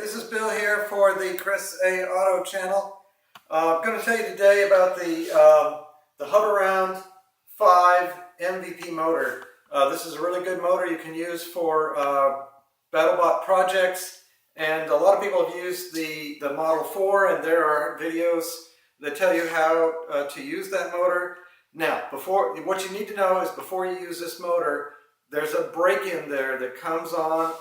This is Bill here for the Chris A. Auto channel. I'm going to tell you today about the Hover-Round 5 MVP motor. This is a really good motor you can use for BattleBot projects, and a lot of people have used the Model 4, and there are videos that tell you how to use that motor. Now, what you need to know is before you use this motor, there's a brake in there that comes on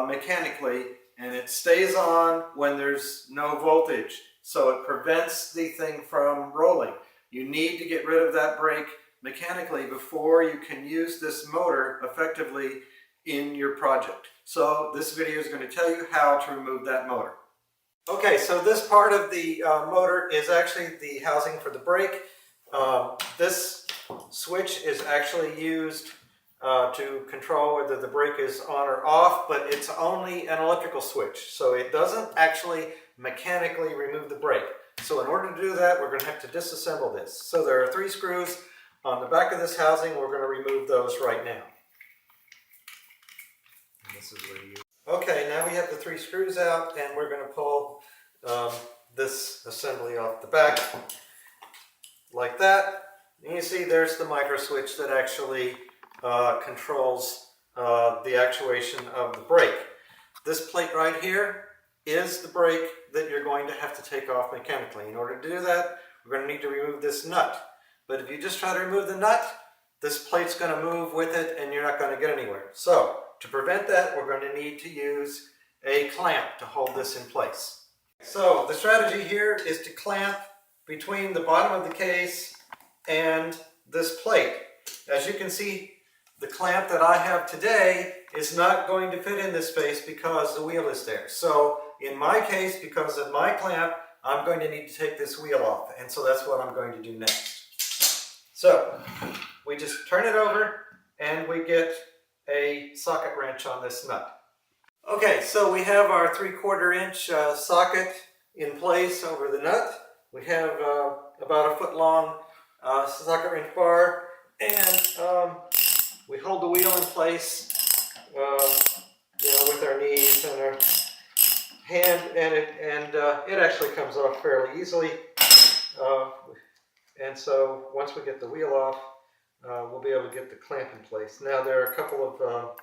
mechanically, and it stays on when there's no voltage, so it prevents the thing from rolling. You need to get rid of that brake mechanically before you can use this motor effectively in your project. So this video is going to tell you how to remove that motor. Okay, so this part of the motor is actually the housing for the brake. This switch is actually used to control whether the brake is on or off, but it's only an electrical switch, so it doesn't actually mechanically remove the brake. So in order to do that, we're going to have to disassemble this. So there are 3 screws on the back of this housing. We're going to remove those right now. And this is where you... Okay, now we have the 3 screws out, and we're going to pull this assembly off the back like that. And you see there's the micro switch that actually controls the actuation of the brake. This plate right here is the brake that you're going to have to take off mechanically. In order to do that, we're going to need to remove this nut. But if you just try to remove the nut, this plate's going to move with it and you're not going to get anywhere. So to prevent that, we're going to need to use a clamp to hold this in place. So the strategy here is to clamp between the bottom of the case and this plate. As you can see, the clamp that I have today is not going to fit in this space because the wheel is there. So in my case, because of my clamp, I'm going to need to take this wheel off, and so that's what I'm going to do next. So we just turn it over and we get a socket wrench on this nut. Okay, so we have our 3/4 inch socket in place over the nut. We have about a foot long socket wrench bar, and we hold the wheel in place with our knees and our hand, and it actually comes off fairly easily. And so once we get the wheel off, we'll be able to get the clamp in place. Now there are a couple of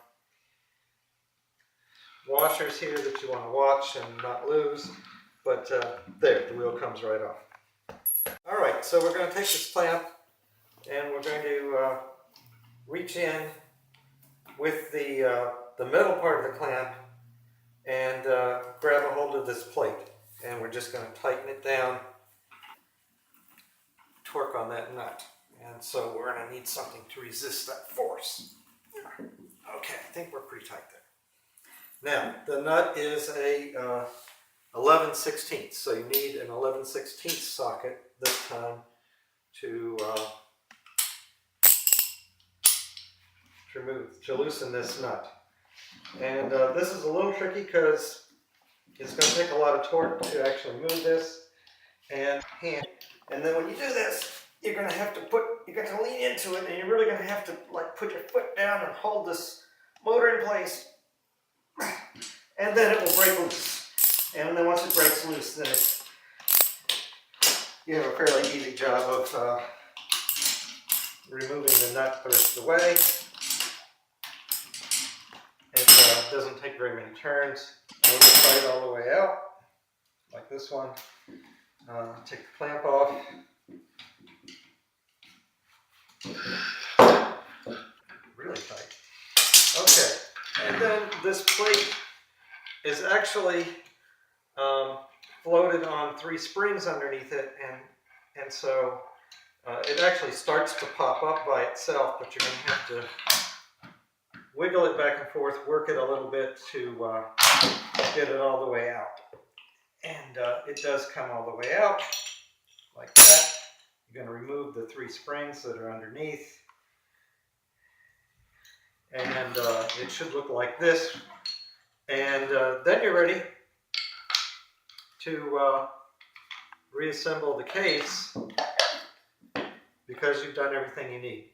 washers here that you want to watch and not lose, but there, the wheel comes right off. All right, so we're going to take this clamp and we're going to reach in with the metal part of the clamp and grab a hold of this plate, and we're just going to tighten it down, torque on that nut, and so we're going to need something to resist that force. Okay, I think we're pretty tight there. Now the nut is a 11/16, so you need an 11/16 socket this time to loosen this nut. And this is a little tricky because it's going to take a lot of torque to actually move this and hand. And then when you do this, you're going to have to lean into it, and you're really going to have to put your foot down and hold this motor in place, and then it will break loose. And then once it breaks loose, then you have a fairly easy job of removing the nut the rest of the way. It doesn't take very many turns. We'll just tie it all the way out, like this one. Take the clamp off. Really tight. Okay, and then this plate is actually floated on 3 springs underneath it, and so it actually starts to pop up by itself, but you're going to have to wiggle it back and forth, work it a little bit to get it all the way out. And it does come all the way out, like that. You're going to remove the 3 springs that are underneath. And it should look like this. And then you're ready to reassemble the case because you've done everything you need.